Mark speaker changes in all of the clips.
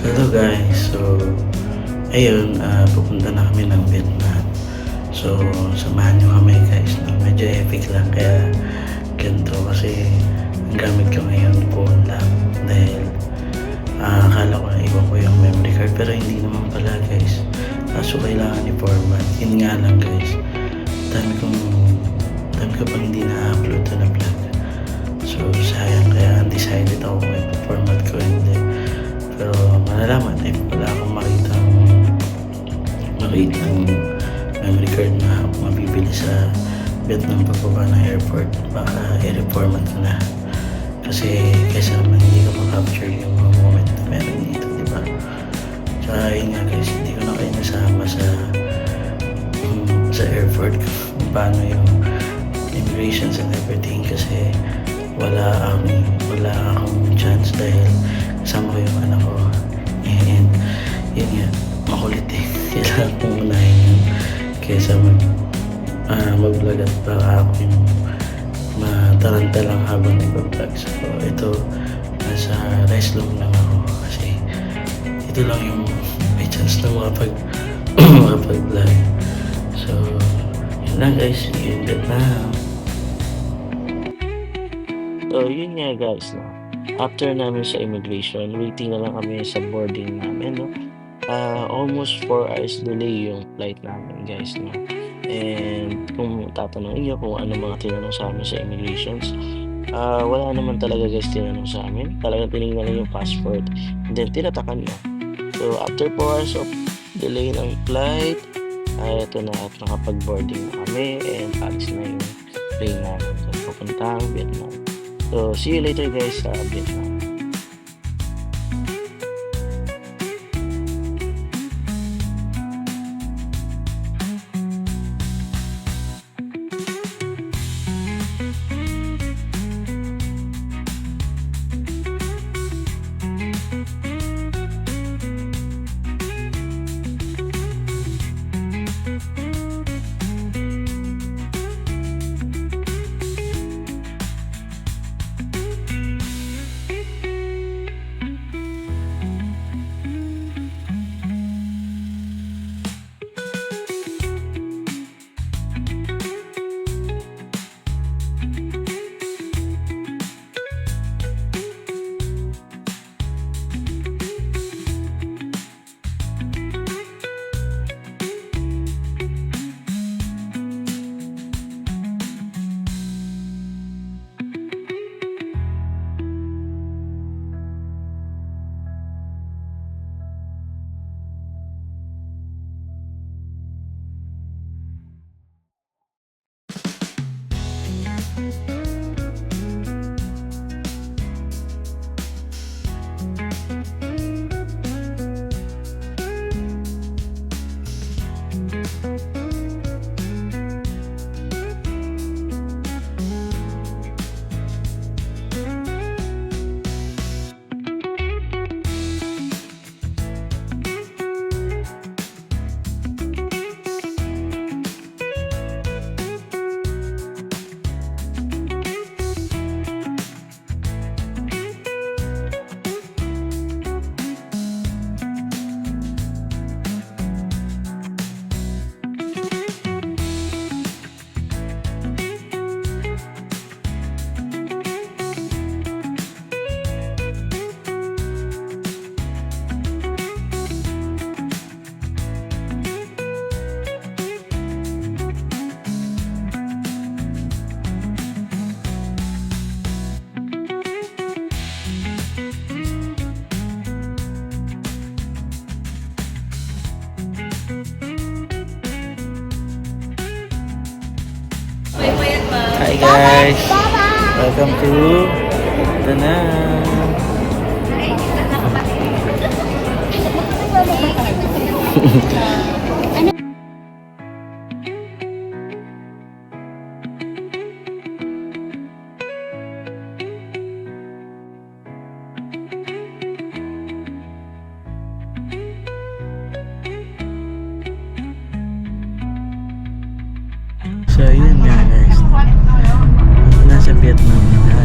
Speaker 1: Hello guys, so ayun, pupunta na kami ng Vietnam. So samahan nyo kami guys, no? Medyo epic lang kaya ganito kasi ang gamit ko ngayon phone lang dahil akala ko na iwan ko yung memory card pero hindi naman pala guys. So kailangan i-format. Yun nga lang guys, dami ko pang hindi na-upload na vlog. So sayang, kaya undecided ako kung i-format ko hindi. Pero malalaman ay wala akong makitang memory card na mabibili sa Vietnam pagbaba ng airport. Baka i-reformat ko na kasi kaysa naman hindi ko ma-capture yung mga moment na meron dito, diba? Tsaka yun nga guys, hindi ko na kayo nasama sa airport kung paano yung immigrations and everything kasi wala akong chance dahil kasama ko yung anak ko and yun nga, makulit eh. Kailangan kong unahin yun kaysa mag-vlog at baka ako yung mataranta lang habang nag-vlog. So ito, nasa rest long lang ako kasi ito lang yung may chance na makapag-vlog. So yun lang guys, see you in Vietnam. So yun nga guys, no? After namin sa immigration, waiting na lang kami sa boarding namin, no? Almost 4 hours delay yung flight namin guys, no? And kung tatanungin nyo kung ano mga tinanong sa amin sa immigrations, wala naman talaga guys tinanong sa amin. Talagang tinignan lang yung passport and then tinatakan na. So after 4 hours of delay ng flight, ito na at nakapag-boarding na kami and alis na yung plane namin. So papuntang Vietnam. So see you later guys sa Vietnam. Hi guys! Welcome to Vietnam! So yun nga guys, nasa Vietnam na.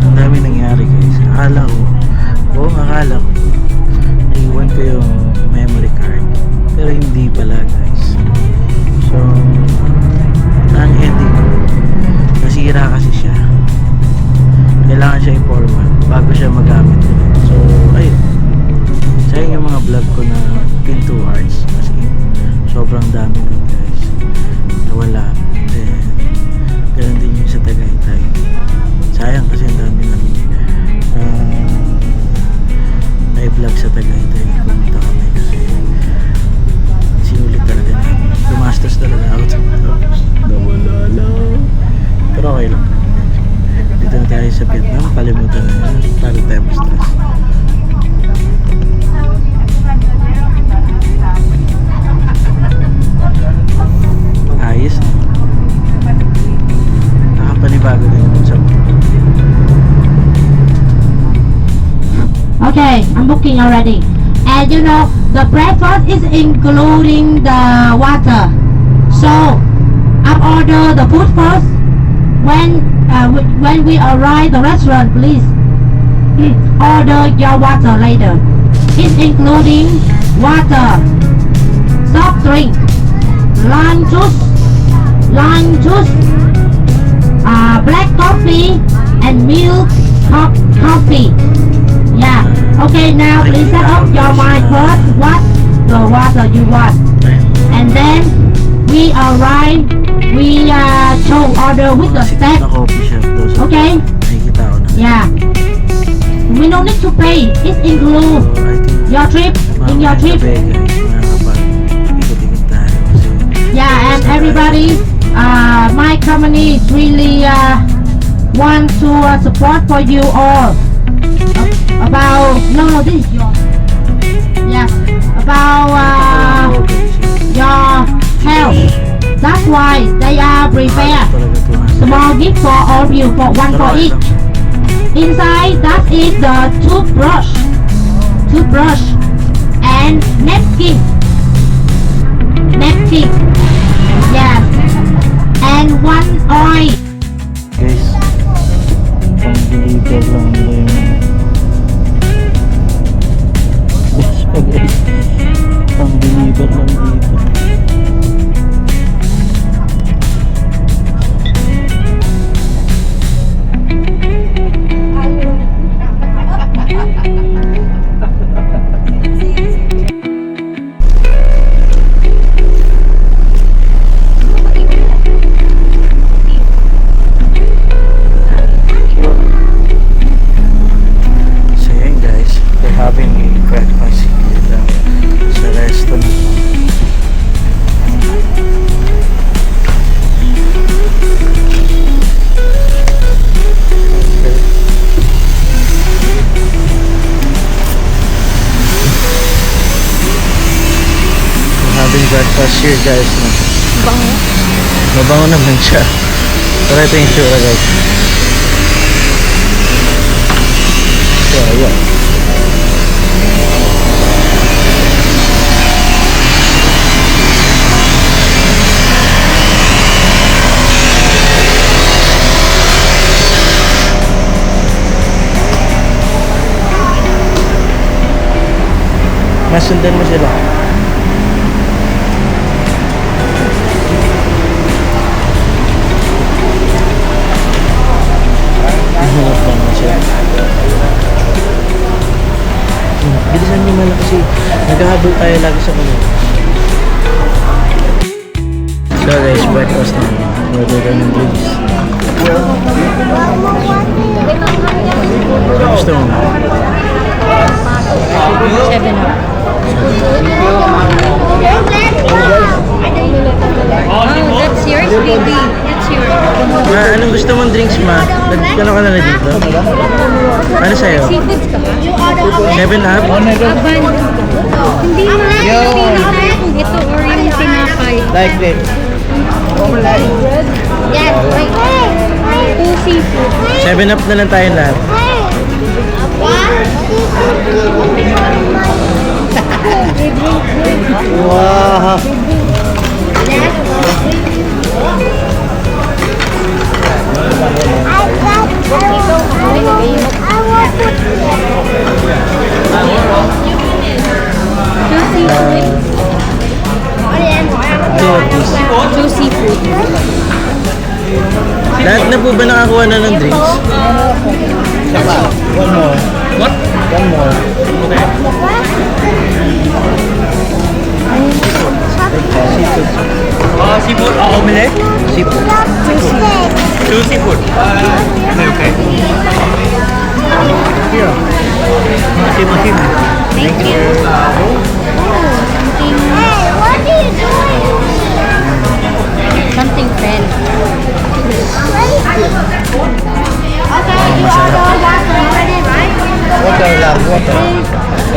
Speaker 1: Ang dami nangyari guys. Akala ko
Speaker 2: vlog sa Tagaytay. Pumunta kami kasi sinulit talaga namin. Gumastos talaga ako. Nawala lang. Pero okay lang. Dito na tayo sa Vietnam. Kalimutan na yan. Para tayo ma-stress. Ayos. Nakapanibago din yung sa
Speaker 3: Okay, I'm booking already. And you know, the breakfast is including the water. So, I order the food first. When we arrive the restaurant, please order your water later. It's including water, soft drink, lime juice, black coffee, and milk coffee. Yeah. Okay, now please set up your mind first. What the water you want, and then we arrive. We show order with the step.
Speaker 2: na coffee shop daw sa
Speaker 3: Okay.
Speaker 2: nakikita ko na.
Speaker 3: Yeah. We don't need to pay. It's include
Speaker 2: So, I think
Speaker 3: your trip in your
Speaker 2: mamayang
Speaker 3: trip.
Speaker 2: gabi, guys, makakapag-ikot-ikot tayo kasi
Speaker 3: Yeah, and everybody, my company is really want to support for you all. About no, this is your. Yeah, about your health. That's why they are prepared small gift for all of you, for one for each. Inside that is the toothbrush, and napkin. Yes, and one oil.
Speaker 2: guys, pang-deliver lang nila yung yes pa guys, pang-deliver lang dito. So yun guys, we're having a breakfast here sa restaurant. We're having breakfast here guys. Mabango naman siya. Pero ito yung tsura guys. So, ayan. Masundan mo sila. Hanap lang na siya. Bilisan niyo man kasi naghahabol tayo lagi sa kanila. So guys, breakfast na. Order ka ng drinks. Ano gusto mo?
Speaker 3: 7 up. Oh, that's yours, baby. That's yours.
Speaker 2: Ma, anong gusto mong drinks ma? Nagkano ka na na dito? Ano sa'yo?
Speaker 3: Seafoods ka ba?
Speaker 2: 7 up?
Speaker 3: Aban. Hindi mo na. Ito or yung tinapay.
Speaker 2: Like this.
Speaker 3: Yes, wait. Two seafood.
Speaker 2: 7 up na lang tayo lahat. Wow!
Speaker 3: Two seafood.
Speaker 2: Lahat na po ba nakakuha na ng drinks? One more. What? One more.
Speaker 4: Seafood, omelette?
Speaker 2: Seafood.
Speaker 4: Two seafood. Okay.
Speaker 2: Here. Masim-masim.
Speaker 4: Thank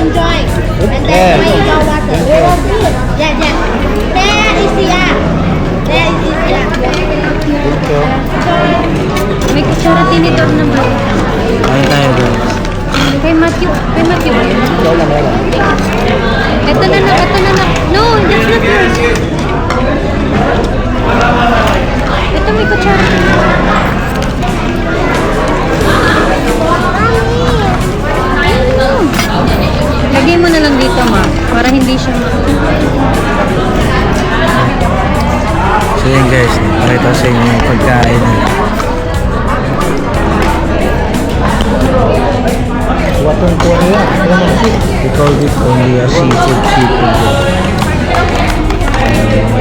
Speaker 3: Enjoy. And then drink your water. Yeah, yeah. There is Sia. There is Sia.
Speaker 5: May kutsara tinidor naman.
Speaker 2: Kain tayo guys.
Speaker 5: Kay Matthew ba yun? Ito na. No, that's not yours. Ito may kutsara. Lagay mo na lang dito, ma. Para hindi siya
Speaker 2: So yun guys, nakita sa inyo yung pagkain nila. We call this only a seafood.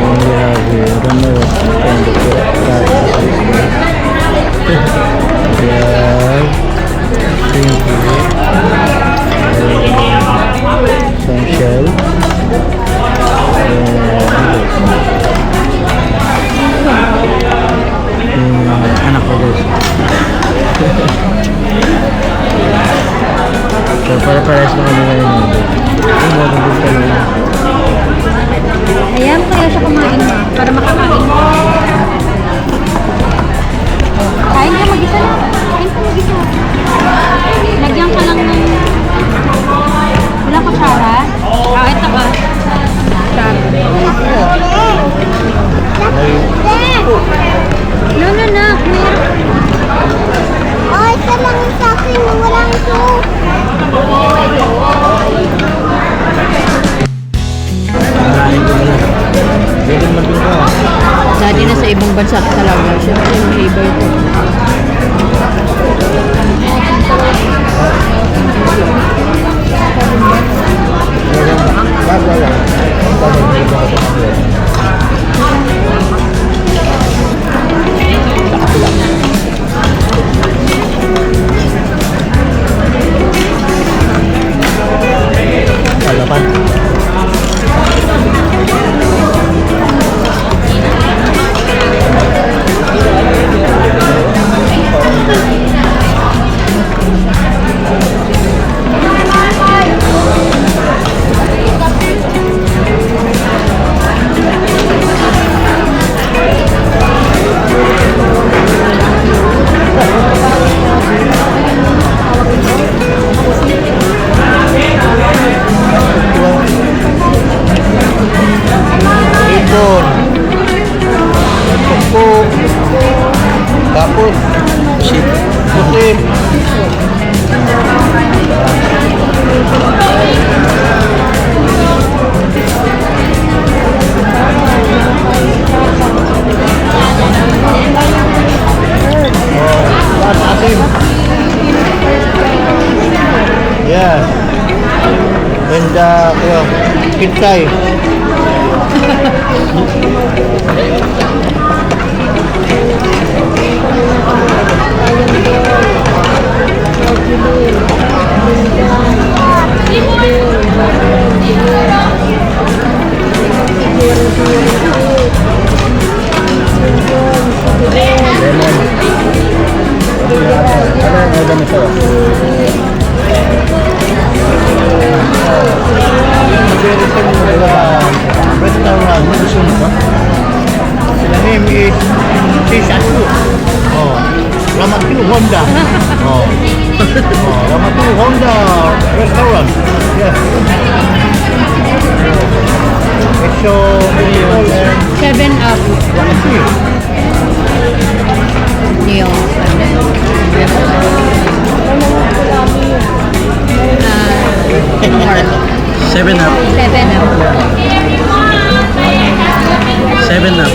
Speaker 2: We have here, I don't know what kind of cat this is. We have shrimp here, some shell, anak ko guys. So para-pares na kami ngayon. Ang mga din ka lang.
Speaker 5: Ayan, kaya siya kumain, ma. Para makakain ka. Kain ka mag-isa lang. Kain ka mag-isa. Lagyan ka lang ng... Wala kutsara? Ito ba? Kutsara. No. Meron.
Speaker 3: Oh, ito lang yung sa akin na walang soup.
Speaker 2: Nakain ko na lang. Pwede maging ka.
Speaker 5: Dati na sa ibang bansa talaga. Siyempre, may iba ito.
Speaker 2: Palapan. Tapos shit. Putim. Asim. Yes. And kinsay. The name is Shisatu. Oh, Ramatu Honda. Oh, Ramatu Honda restaurant. Yes. It's so beautiful and
Speaker 5: 7 up.
Speaker 2: wonderful.
Speaker 5: Neon.
Speaker 2: 7 up.
Speaker 5: 7 up.
Speaker 2: 7 up.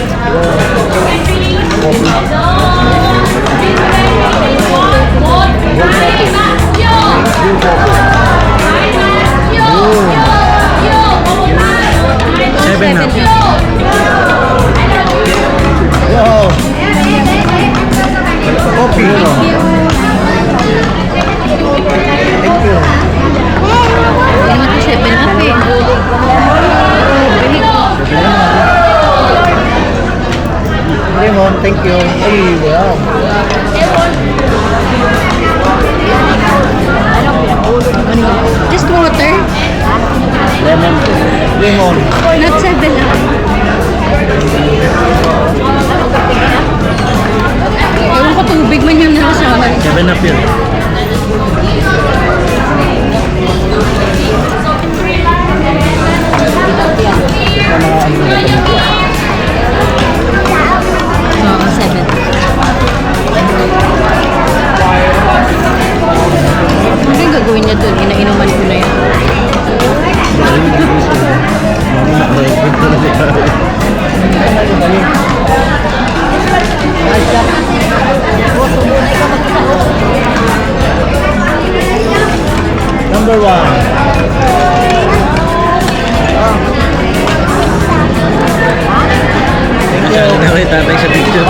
Speaker 2: Seven up.
Speaker 3: Wow.
Speaker 2: Coffee.
Speaker 3: Thank you.
Speaker 5: Hindi mo ito 7 up eh.
Speaker 3: Lemon, thank you. Ay, wow.
Speaker 5: water?
Speaker 2: Lemon. Lemon.
Speaker 5: Not 7-Up. Ewan ko tubig man yung nasa.
Speaker 2: 7-Up yun.
Speaker 5: Oo, 7. Ano yung gagawin niya dun? Inainuman ko na yan.
Speaker 2: Number 1. Thank you. Okay, tatay sa picture.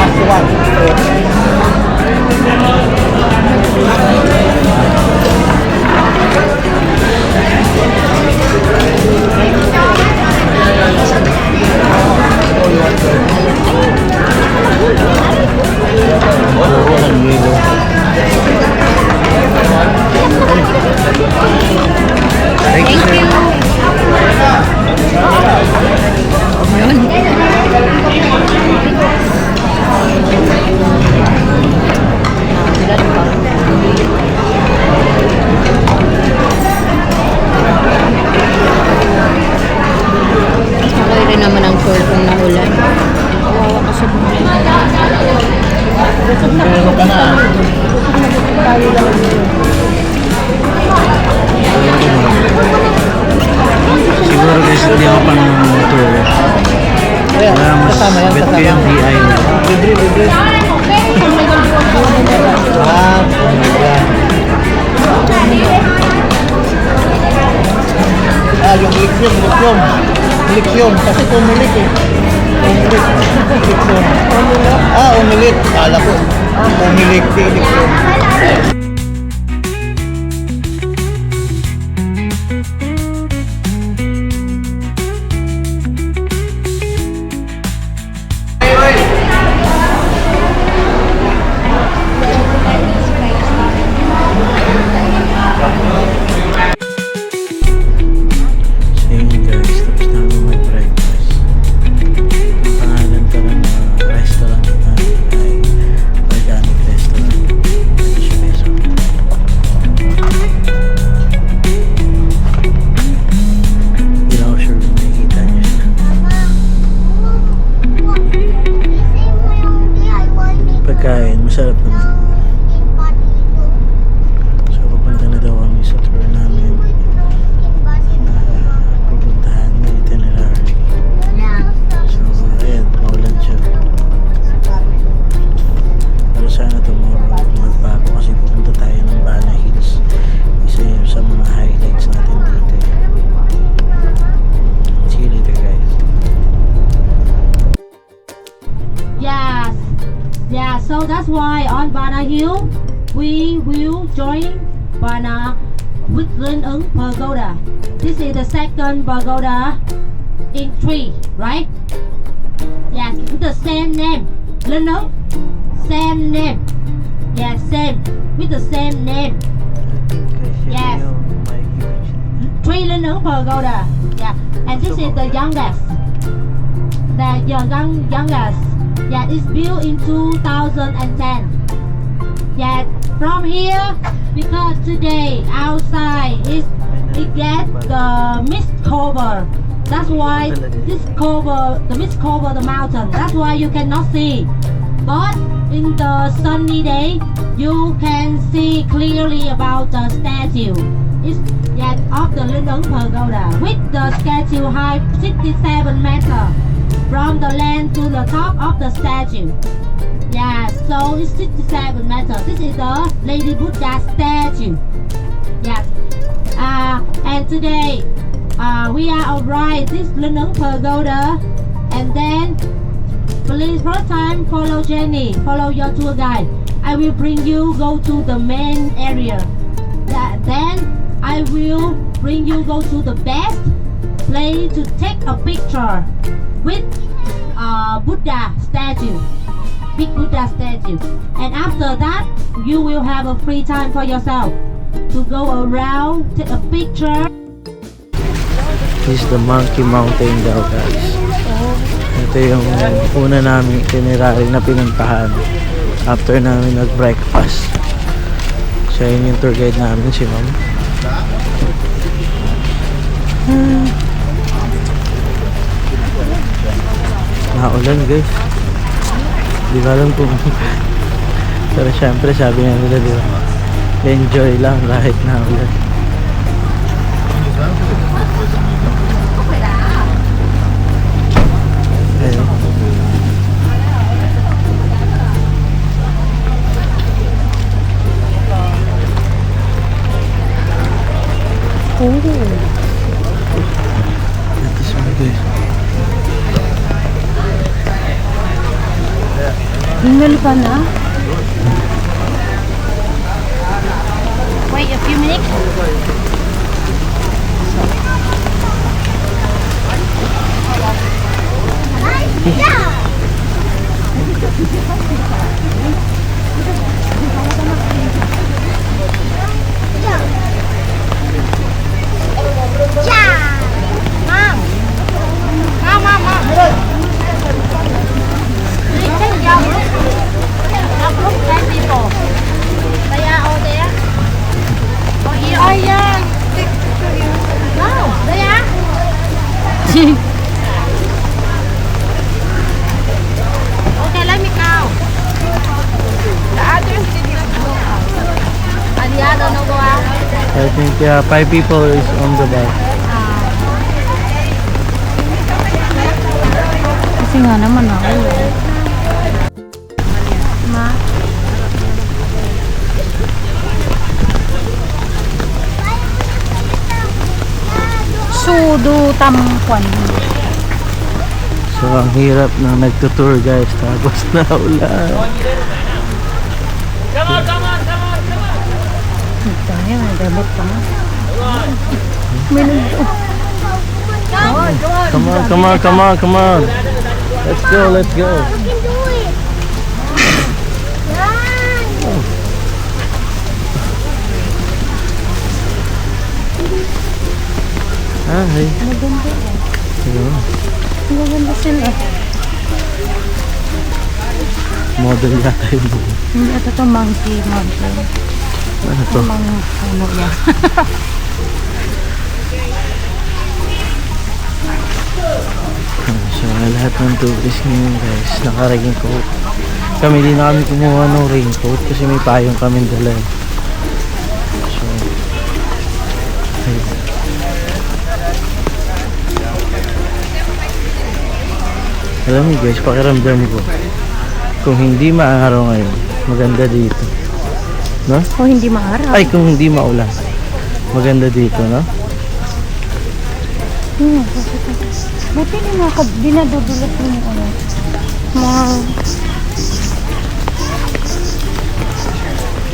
Speaker 5: Thank you. Okay rin naman ang tour kung naulan. Kawawa kasi bumili.
Speaker 2: Pero ka na. Siguro guys, hindi ako pa ng tour. Kaya mas bet ko yung DI na. Ah, oh my God. Yung liksyon. Kasi pumilik eh. Liksyon. Umilik. Kala ko. Pumilik, liksyon. Pagkain, masarap naman. So, papunta na daw kami sa tour namin na pupuntahan na itinerary. So, ayan, maulan siya. Pero sana tomorrow magbago kasi pupunta tayo ng Bana Hills. Isa yun sa mga highlights natin dito. See you later, guys.
Speaker 3: Yes. Yeah, so that's why on Bana Hill we will join Bana with Linh Ứng Pagoda. This is the second pagoda in 3, right? Yes, with the same name. Linh Ứng, same name. Yes, same with the same name. Yes. 3 Linh Ứng Pagoda. Yeah, and this is the youngest. The youngest. Yeah, it's built in 2010. Yeah, from here, because today outside it get the mist cover. That's why the mist cover the mountain. That's why you cannot see. But in the sunny day, you can see clearly about the statue. It's of the Linh Ứng Pagoda with the statue height 67 meters. From the land to the top of the statue. Yeah, so it's 67 meters. This is the Lady Buddha statue. Yes. And today we are arrived this Linh Ứng Pagoda, and then please first time follow Jenny, follow your tour guide. I will bring you go to the main area. Then I will bring you go to the best place to take a picture with Buddha statue, big Buddha statue. And after that, you will have a free time for yourself to go around, take a picture
Speaker 2: This is the Monkey Mountain daw, guys. Ito yung una namin itinerary na pinuntahan after namin nag-breakfast. Siya yun yung tour guide namin, si Ma'am. Naulan, guys. Di ba alam kung pero syempre sabi nga nila, di ba, enjoy lang kahit naulan. Ayun. Ito siya, guys.
Speaker 5: Hingal ka na? Wait a few minutes.
Speaker 3: Okay, let me go. The others didn't go out. And the other no go out.
Speaker 2: I think 5 people is on the bus.
Speaker 5: Kasi nga naman ako. Ma? Sudo tamkwan.
Speaker 2: So ang hirap ng nagtutour, guys, tapos na ulan.
Speaker 5: Ito yan, may dabot pa nga.
Speaker 2: Come on. Let's go. Ay.
Speaker 5: Maganda.
Speaker 2: Ayun.
Speaker 5: Maganda sila.
Speaker 2: Model yata yun.
Speaker 5: Hindi, ito monkey.
Speaker 2: Ano to?
Speaker 5: Ano yan?
Speaker 2: So lahat ng tourist ngayon, guys, naka-raincoat. Kami din na kami kumuha ng raincoat kasi may payong kami dala. So ayun. Alam niyo, guys, pakiramdam ko, kung hindi maaraw ngayon, maganda dito, no?
Speaker 5: O hindi maaraw.
Speaker 2: Ay, kung hindi maulan, maganda dito, no?
Speaker 5: Buti dinadudulot mo yung ano.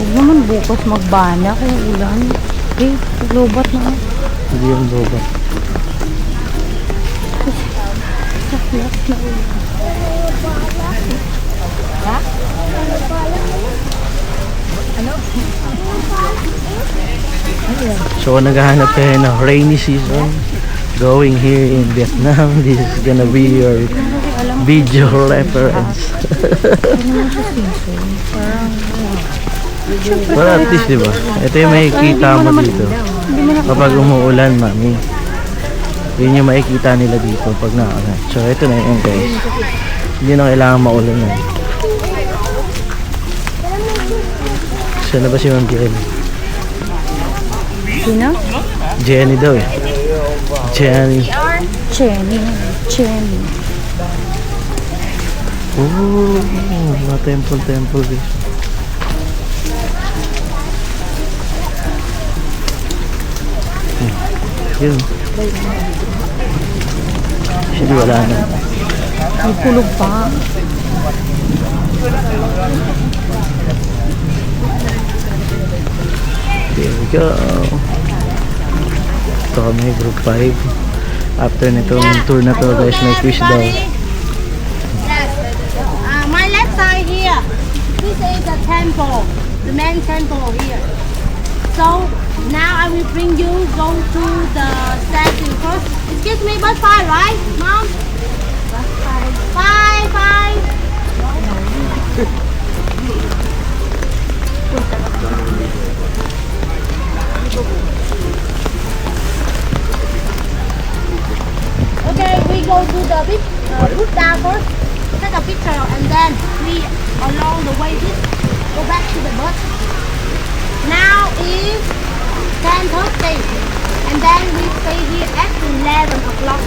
Speaker 5: Huwag naman bukas magbana kung ulan. Eh, lobat na.
Speaker 2: Hindi yung boba.
Speaker 5: Saklas na ulan. Ha? Ano?
Speaker 2: So naghahanap kayo ng rainy season going here in Vietnam. This is gonna be your video reference. Pero at least, diba, ito yung makikita mo dito kapag umuulan, mami. Yun yung makikita nila dito pag naulan. So ito na yun, guys. Hindi na kailangan maulan na. Saan na ba si Ma'am Jenny?
Speaker 5: Sino?
Speaker 2: Jenny daw eh. Jenny.
Speaker 5: Jenny.
Speaker 2: Oh, mga temple guys. Yun. Actually wala na.
Speaker 5: May kulog pa.
Speaker 2: There we go. Ito kami, group 5. After nitong tour na to, guys, may quiz daw.
Speaker 3: My left side here. This is the temple, the main temple here. So now I will bring you go to the statue first. It's Excuse me, bus 5, right, Mom? Bus 5. 5. Okay, we go to the beach, put down first, take a picture, and then we along the way this go back to the bus. Now is 10:30, and then we stay here at 11 o'clock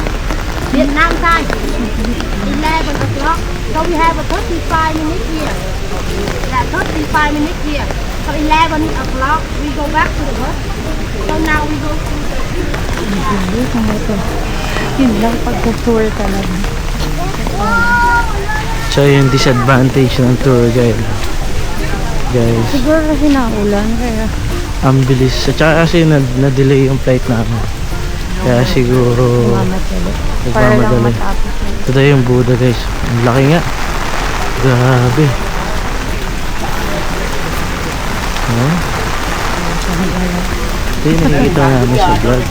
Speaker 3: Vietnam time. 11 o'clock. So we have a 35 minutes here. Yeah, 35 minutes here. So 11 o'clock we go back to the bus. So now we go to
Speaker 5: Yun lang pagka-tour talaga.
Speaker 2: So yung disadvantage ng tour guide, guys,
Speaker 5: Siguro kasi naulan kaya
Speaker 2: ang bilis. At saka kasi na-delay yung flight namin, kaya siguro
Speaker 5: mamadali. Para lang
Speaker 2: nagmamadali.
Speaker 5: matapos yun.
Speaker 2: Ito yung Buddha guys, ang laki nga, grabe. Ito yung nakikita namin sa vlog.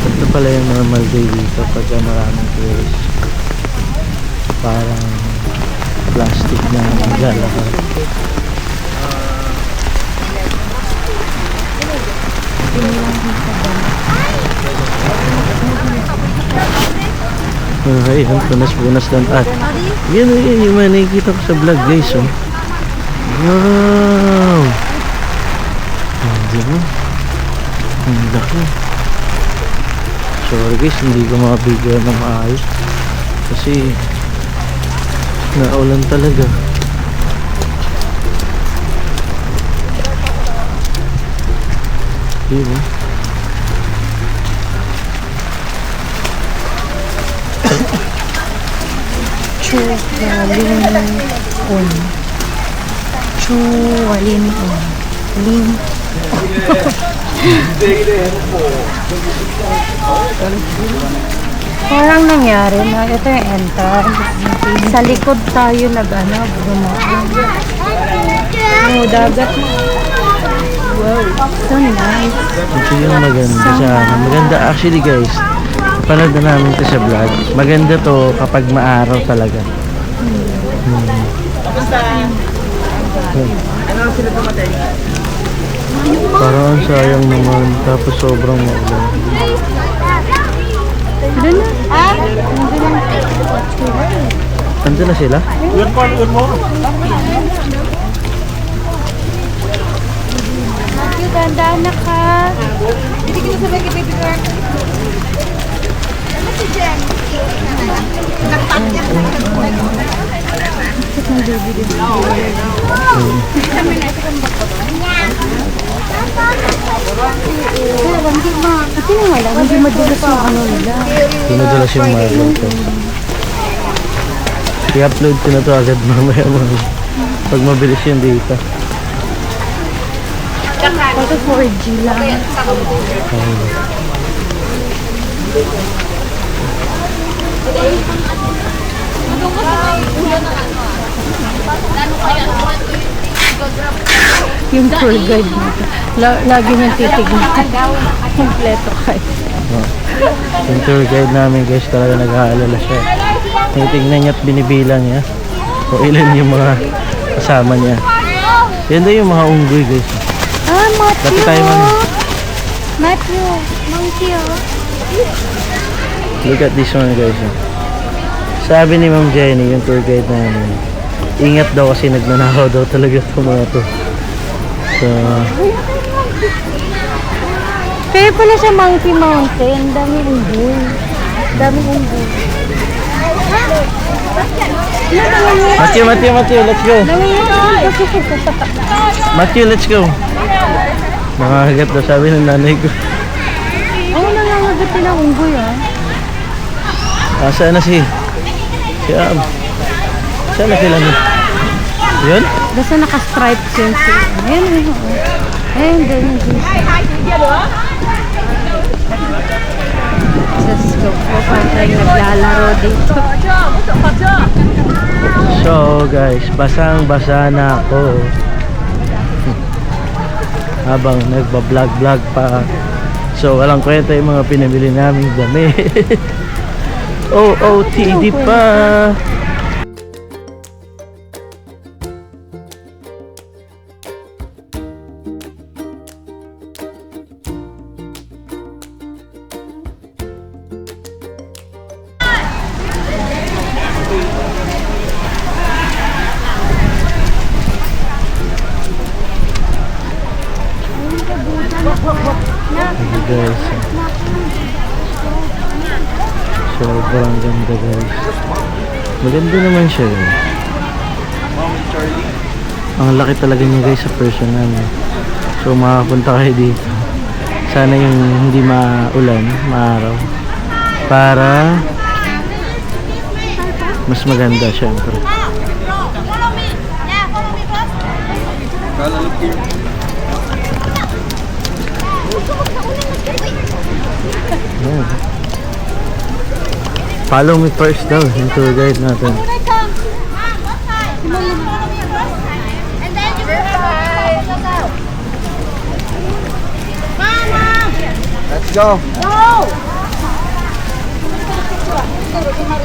Speaker 2: Ito pala yung normal day dito pagka maraming tourist. Parang plastic na naglalakad. Ayun, punas-punas lang at yan yung mga nakikita ko sa vlog guys, oh. Wow, hindi mo ang laki. Sorry guys, hindi ko makabigyan ng maayos kasi naulan talaga. Yun, oh.
Speaker 5: Parang nangyari na ito yung entrance. Sa likod tayo nag-ano, bumaon. Oh, dagat. Wow, so nice.
Speaker 2: Ito yung maganda sa maganda actually guys, panood na namin ito sa vlog. Maganda to kapag maaraw talaga. Parang ang sayang naman, tapos sobrang maulan.
Speaker 5: Doon na.
Speaker 2: Andun na sila?
Speaker 5: Matthew, dandaan na ka. Kasi nang wala, hindi madulas yung ano nila.
Speaker 2: Pinadalas yung marble ko. I-upload ko na to agad mamaya pag mabilis yung data.
Speaker 5: Photo 4G lang. Yung tour guide nito. Lagi niyang titignan. Kompleto kayo.
Speaker 2: Yung tour guide namin guys, talaga nag-aalala siya. Tinitingnan niya at binibilang niya kung ilan yung mga kasama niya. Yan daw yung mga unggoy guys.
Speaker 5: Ah, Matthew!
Speaker 2: Dati tayo
Speaker 5: Matthew! Matthew!
Speaker 2: Look at this one guys. Sabi ni Ma'am Jenny, yung tour guide namin, ingat daw kasi nagnanakaw daw talaga itong mga to. So,
Speaker 5: Pero pala sa Monkey Mountain, dami unggoy. Dami unggoy.
Speaker 2: Matthew, let's go.
Speaker 5: Dami unggoy.
Speaker 2: Matthew, let's go. Nakakagat daw, sabi ng nanay ko.
Speaker 5: Oo, nangangagat din ang unggoy ah.
Speaker 2: Saan na si Am? Saan na sila niya? Yun?
Speaker 5: Basta naka-stripes yun siya. Ayun, ayun. Ayun, ganyan din. Diyos ko po, parang naglalaro dito.
Speaker 2: So guys, basang-basa na ako. habang nagba-vlog pa. So walang kwenta yung mga pinabili naming dami. OOTD pa. Guys, sobrang ganda guys. Maganda naman siya guys. Ang laki talaga niya guys sa personal. So makapunta kayo dito. Sana yung hindi maulan, maaraw, para mas maganda syempre. Yeah. Follow me first daw yung tour guide natin.
Speaker 6: Let's go.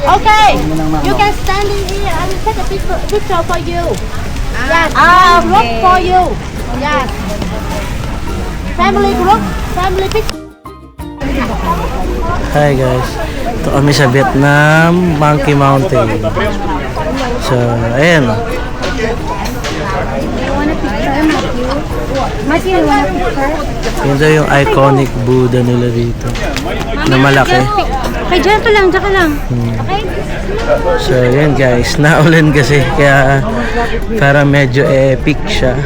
Speaker 3: Okay, you can stand in here. I will take a picture for you. Yes, group for you. Yes. Family group, family picture.
Speaker 2: Hi guys, ito kami sa Vietnam Monkey Mountain. So, ayan.
Speaker 5: Matthew, you wanna picture?
Speaker 2: Yun daw yung iconic Buddha nila dito na malaki.
Speaker 5: Okay, dyan ka lang. Okay?
Speaker 2: So yun guys, naulan kasi kaya para medyo epic siya.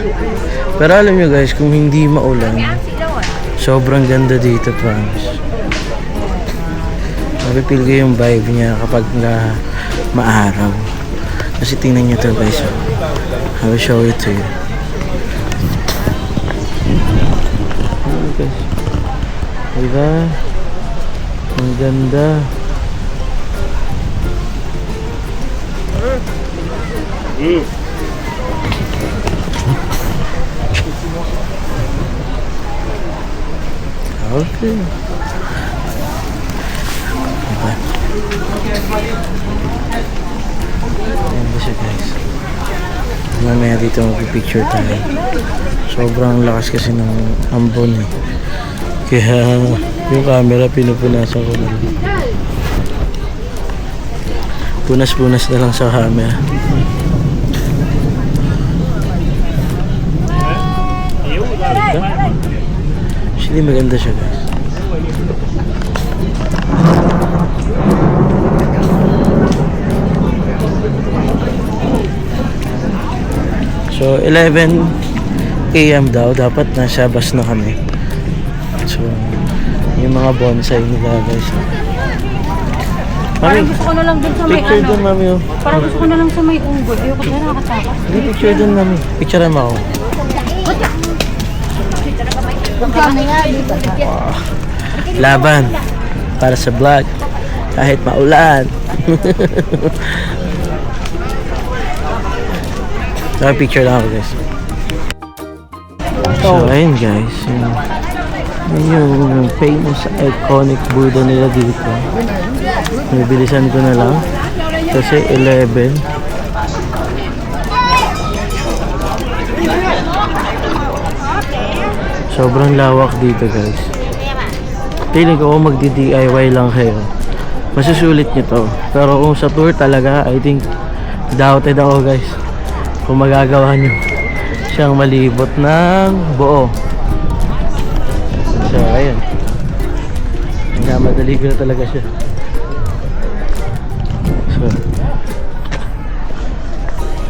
Speaker 2: Pero alam nyo guys, kung hindi maulan, sobrang ganda dito, promise. Mapipil ko yung vibe niya kapag na maaraw. Kasi tingnan nyo to guys. I will show it to you. Guys, diba? Ang ganda. Okay. Diba? Ayan ba siya guys? Mamaya dito mag-picture tayo. Sobrang lakas kasi ng ambon eh. Kaya yung camera pinupunasan ko na lang. Punas-punas na lang sa camera. Actually maganda siya guys. So 11 AM daw dapat nasa bus na kami. So yung mga bonsai nila guys.
Speaker 5: Parang gusto ko na lang dun sa may
Speaker 2: Picture dun mami oh.
Speaker 5: Parang gusto ko na lang sa may unggoy. Ayoko na nakakatakot.
Speaker 2: Hindi picture dun mami. Picturean mo ako. Laban para sa vlog kahit maulan. So picture lang ako guys. So ayun guys, yung famous iconic Buddha nila dito. Bibilisan ko na lang kasi 11. Sobrang lawak dito guys. Feeling ko kung magdi-DIY lang kayo, masusulit nyo to. Pero kung sa tour talaga, I think doubted ako guys kung magagawa nyo siyang malibot ng buo. So ayun, madali ko na talaga siya. So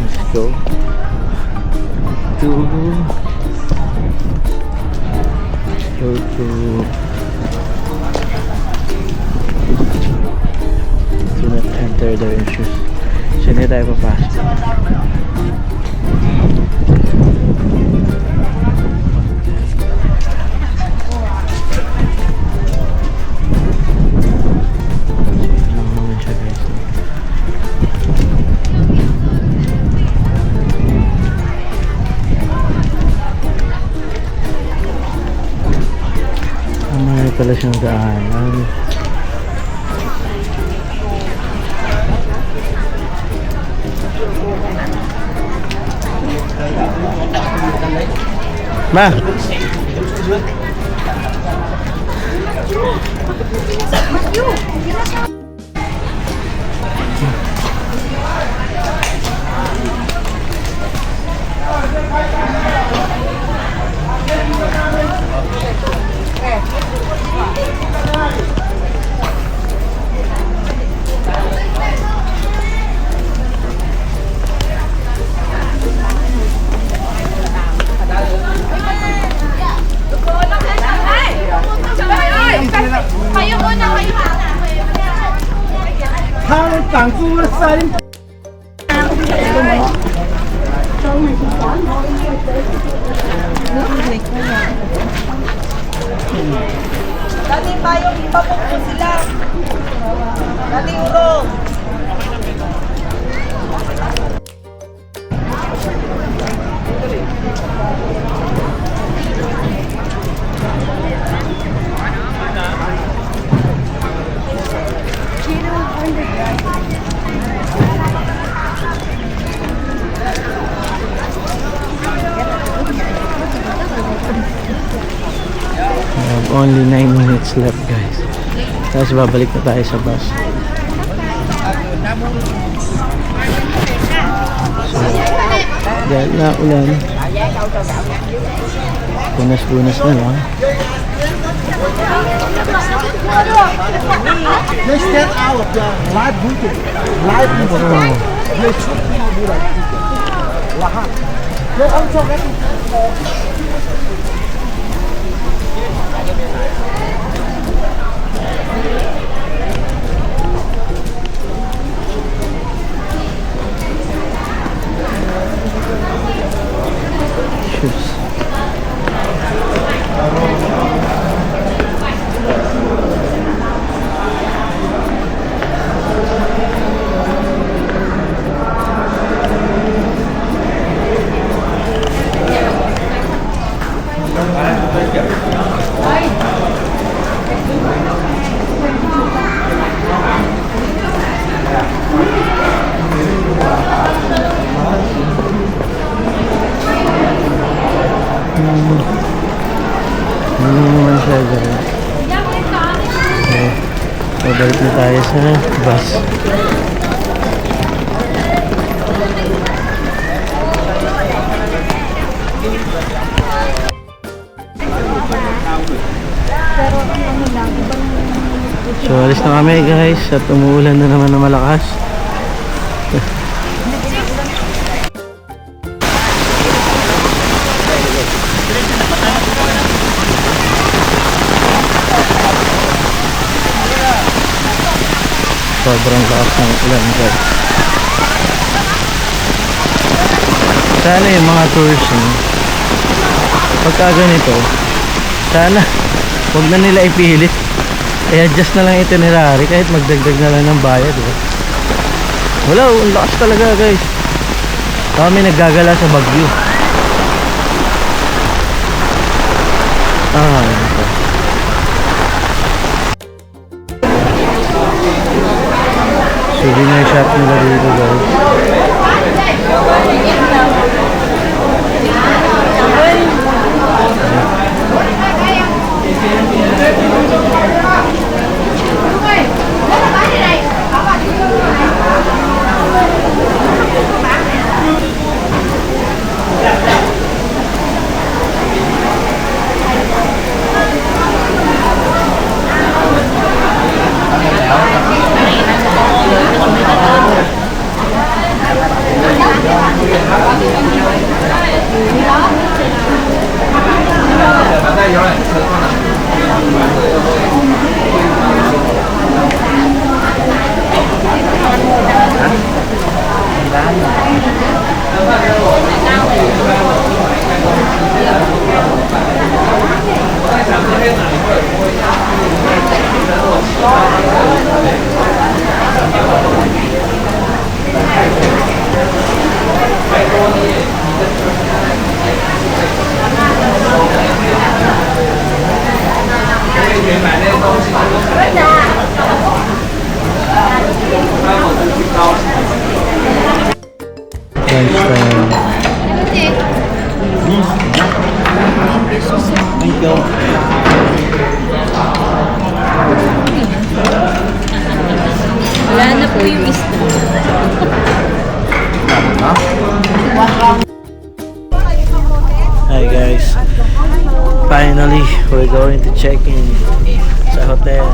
Speaker 2: let's go to do not enter the entrance. So hindi tayo papasok. pala siyang daanan. Ma!
Speaker 5: Kayo muna, kayo muna.
Speaker 7: Dating tayo, iba po sila. Dating urong.
Speaker 2: We have only 9 minutes left, guys. Tapos babalik na tayo sa bus. So, dahil na ulan, punas-punas na lang.
Speaker 6: Let's stand out, live booking. Live booking. Let's shoot the lahat. Look, I'm so happy.
Speaker 2: Shoes. Ano naman siya dyan? So, balik na tayo sa bus. So, alis na kami guys at umuulan na naman na malakas. Sobrang lakas ng ulan guys. Sana yung mga tours pagka ganito, sana huwag na nila ipilit, i-adjust na lang itinerary kahit magdagdag na lang ng bayad, diba? Wala, ang lakas talaga guys. Kami naggagala sa Baguio. Souvenir shop nila dito guys.
Speaker 6: go.
Speaker 5: Wala na po yung isda.
Speaker 2: Hi guys. Finally, we're going to check in sa hotel.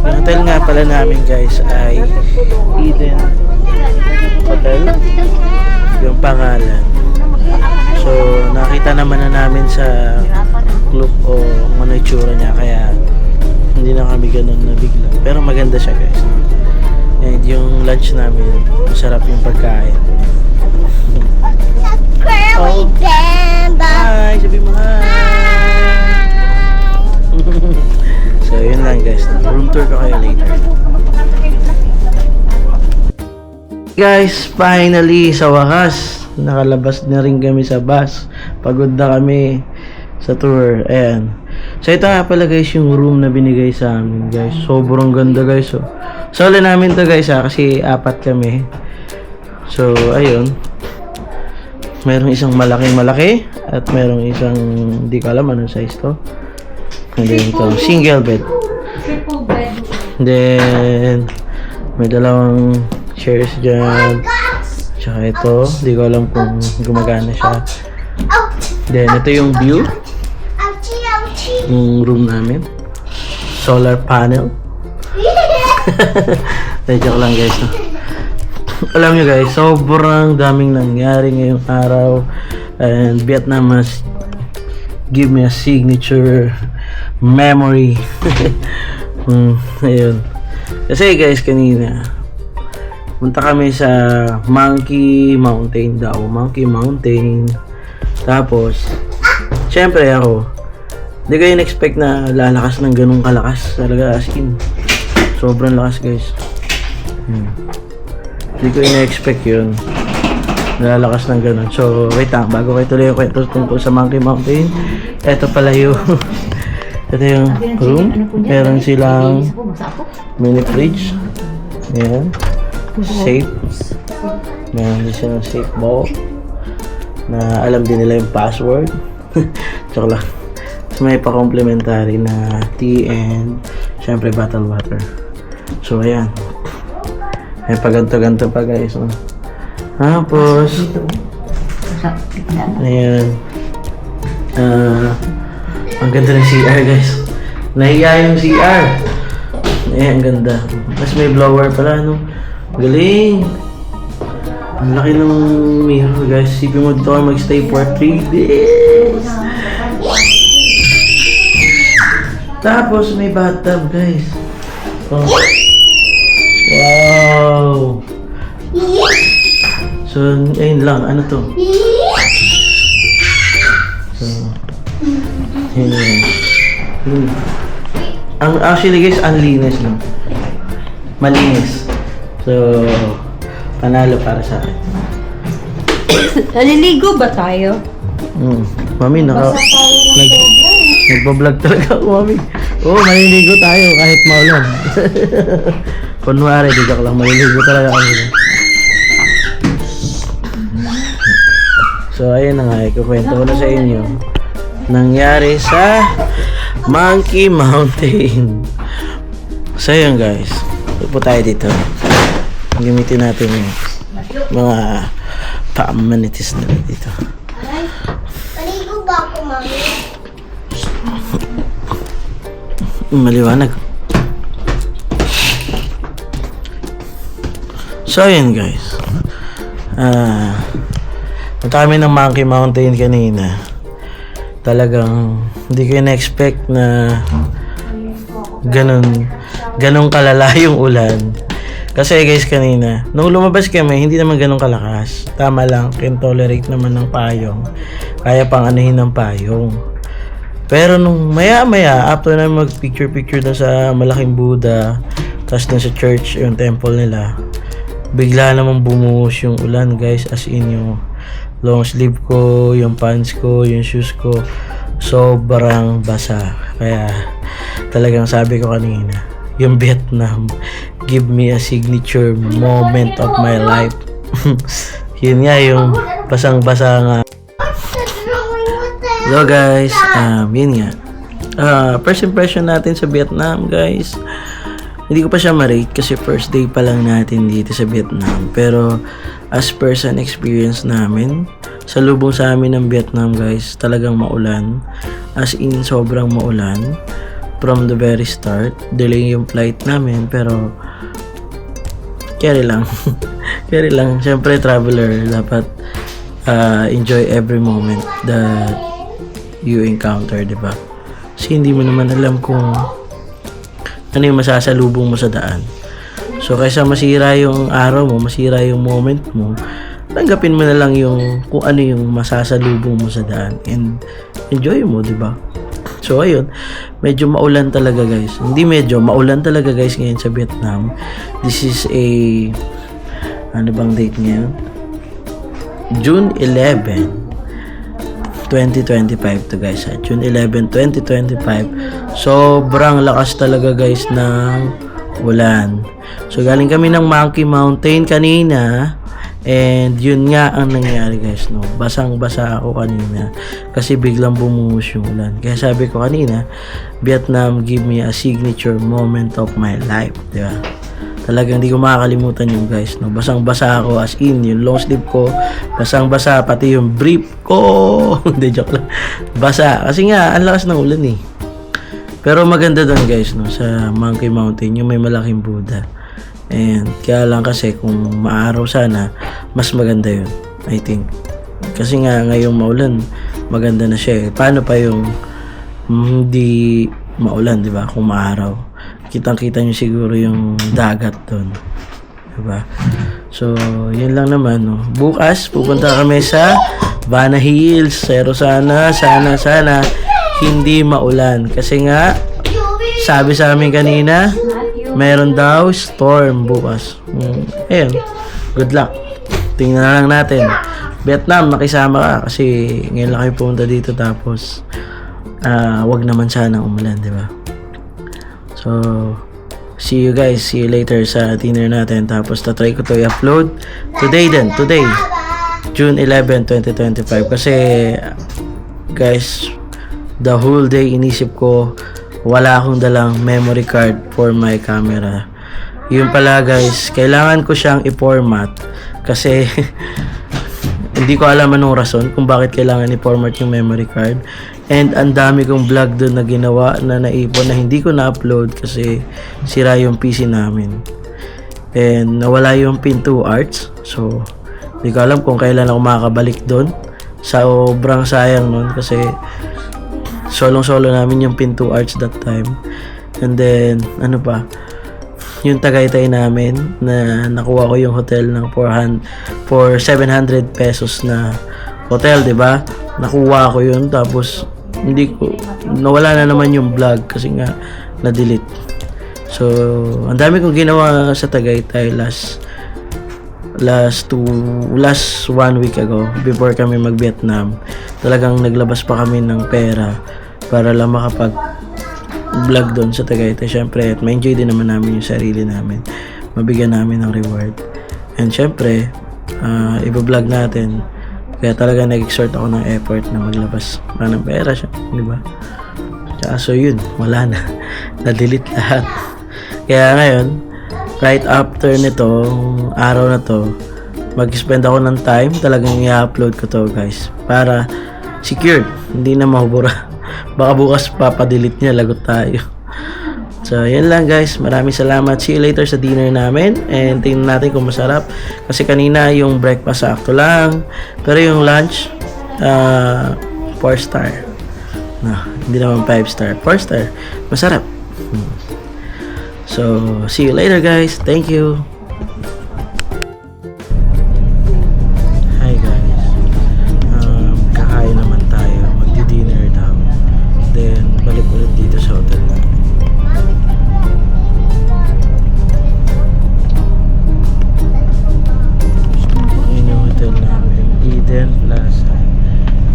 Speaker 2: Yung hotel nga pala namin guys ay Eden Hotel. Yung pangalan. So, nakita naman na namin sa club o ano itsura niya kaya hindi na kami ganun nabigla. Pero maganda siya guys. And yung lunch namin, masarap yung pagkain. Oh. Hi! Sabi mo hi! So, yun lang guys. Room tour ko kayo later. Guys, finally, sa wakas, nakalabas na rin kami sa bus. Pagod na kami sa tour. Ayan. So, ito nga pala guys, yung room na binigay sa amin guys. Sobrang ganda guys. So, solo namin to guys kasi 4 kami. So, ayun. Merong isang malaki at merong isang hindi ko alam anong size to. And then ito, single bed.
Speaker 5: Triple bed.
Speaker 2: Then may dalawang chairs dyan. Tsaka ito, hindi ko alam kung gumagana siya. Then ito yung view. Yung room namin. Solar panel. Joke lang guys. No? Alam nyo guys, sobrang daming nangyari ngayong araw. And Vietnam must give me a signature memory. Ayun. Kasi guys, kanina punta kami sa Monkey Mountain daw. Monkey Mountain. Tapos syempre ako, hindi ko in-expect na lalakas ng ganung kalakas. Talaga as in, sobrang lakas guys. Hindi ko in-expect yun. Lalakas ng ganun. So, wait lang. Bago kayo tuloy yung kwento tungkol sa Monkey Mountain. Ito pala yung ito yung room. Meron silang mini fridge. Ayan. Safe. Meron din silang safe bowl. Na alam din nila yung password. Tsaka lang. So, may pa-complimentary na tea and syempre bottled water. So, ayan. May paganto-ganto pa guys. Oh. Tapos ayan. Ang ganda ng CR guys. Nahiya yung CR. Ayan, ang ganda. Tapos may blower pala no. Galing. Ang laki ng mirror guys. Sipin mo dito ka magstay for 3 days. Tapos may bathtub guys. Oh. Wow! So, ayun lang. Ano to? So, ayun lang. Ang actually guys, ang linis no? Malinis. So, panalo para sa akin.
Speaker 5: Naliligo ba tayo?
Speaker 2: Mami, nagbablog talaga ako, mami. Oo, maliligo tayo kahit maulan. Kunwari, di joke lang, maliligo talaga kami. So, ayun na nga, ikukwento ko na sa inyo. Nangyari sa Monkey Mountain. So, ayun guys. Upo tayo dito. Gamitin natin yung mga pa-amenities na dito.
Speaker 8: Maligo ba ako, mami?
Speaker 2: Maliwanag. So, ayun guys. Punta kami ng Monkey Mountain kanina. Talagang hindi ko na-expect na ganun kalala yung ulan. Kasi guys kanina, nung lumabas kami, hindi naman ganun kalakas. Tama lang, can tolerate naman ng payong. Kaya pang anuhin ng payong. Pero nung maya-maya, after na mag-picture-picture na sa malaking Buddha, tapos na sa church, yung temple nila, bigla namang bumuhos yung ulan guys. As in yung long sleeve ko, yung pants ko, yung shoes ko, sobrang basa. Kaya talagang sabi ko kanina, yung Vietnam, give me a signature moment of my life. Yun nga, yung basang-basa nga.
Speaker 8: What's wrong with that?
Speaker 2: So guys, yun nga. First impression natin sa Vietnam, guys. Hindi ko pa siya ma-rate kasi first day pa lang natin dito sa Vietnam. Pero as person experience namin, sa lubong sa amin ng Vietnam, guys, talagang maulan. As in, sobrang maulan. From the very start, delay yung flight namin, pero carry lang. Carry lang. Siyempre, traveler, dapat enjoy every moment that you encounter, diba? Kasi hindi mo naman alam kung ano yung masasalubong mo sa daan. So, kaysa masira yung araw mo, masira yung moment mo, tanggapin mo na lang yung kung ano yung masasalubong mo sa daan and enjoy mo, diba? So, ayun, medyo maulan talaga, guys. Hindi medyo, maulan talaga, guys, ngayon sa Vietnam. This is a, ano bang date ngayon? June 11, 2025 to, guys. June 11, 2025. Sobrang lakas talaga, guys, ng ulan. So, galing kami ng Monkey Mountain kanina. And yun nga ang nangyari, guys, no. Basang-basa ako kanina kasi biglang bumuhos yung ulan. Kaya sabi ko kanina, Vietnam give me a signature moment of my life, di ba? Talagang hindi ko makakalimutan yung, guys, no. Basang-basa ako, as in yung long sleeve ko, basang-basa, pati yung brief ko. Hindi, joke lang. Basa kasi nga ang lakas ng ulan eh. Pero maganda doon, guys, no, sa Monkey Mountain, yung may malaking Buddha. And kaya lang kasi kung maaraw sana, mas maganda yun, I think. Kasi nga ngayong maulan, maganda na siya eh. Paano pa yung hindi maulan, di ba? Kung maaraw, kitang-kita nyo siguro yung dagat doon, di ba? So, yun lang naman, no. Bukas, pupunta kami sa Vanna Hills. Pero sana hindi maulan. Kasi nga, sabi sa amin kanina, meron daw storm bukas. Ayun. Good luck. Tingnan na lang natin. Vietnam, nakisama ka kasi ngayon lang kayo pumunta dito tapos wag naman sana umulan, di ba? So, see you guys. See you later sa dinner natin. Tapos tatry ko to i-upload today din. Today, June 11, 2025. Kasi, guys, the whole day inisip ko wala akong dalang memory card for my camera. Yun pala, guys, kailangan ko siyang i-format kasi hindi ko alam anong rason kung bakit kailangan i-format yung memory card. And ang dami kong vlog doon na ginawa na naipon na hindi ko na-upload kasi sira yung PC namin. And nawala yung Pinto Arts. So, hindi ko alam kung kailan ako makakabalik doon. Sobrang sayang nun kasi solong-solo namin yung Pinto Arts that time. And then, ano pa, yung Tagaytay namin na nakuha ko yung hotel ng 700 pesos na hotel, 'di ba? Nakuha ko yun tapos nawala na naman yung vlog kasi nga na-delete. So, ang dami kong ginawa sa Tagaytay last 1 week ago before kami mag-Vietnam. Talagang naglabas pa kami ng pera para lang makapag-vlog doon sa Tagaytay. Syempre, at ma-enjoy din naman namin yung sarili namin. Mabigyan namin ng reward. And syempre, iba-vlog natin. Kaya talaga nag-exert ako ng effort na maglabas pa ng pera siya, di ba? So yun, wala na. Na-delete lahat. Kaya ngayon, right after nitong araw na to, mag-spend ako ng time, talagang i-upload ko to, guys. Para secured, hindi na mahubura. Baka bukas papadelete niya, lagot tayo. So, yan lang, guys. Maraming salamat. See you later sa dinner namin. And tingnan natin kung masarap. Kasi kanina yung breakfast sakto lang. Pero yung lunch, 4 star. No, hindi naman 5 star. 4 star. Masarap. So, see you later, guys. Thank you. Hi, guys. Kakain naman tayo. Magdi-dinner daw. Then, balik ulit dito sa hotel namin. Yun yung hotel namin. Eden Plaza.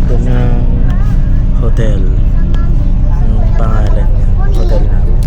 Speaker 2: Ito ng hotel. Yung pangalan niya. Hotel namin.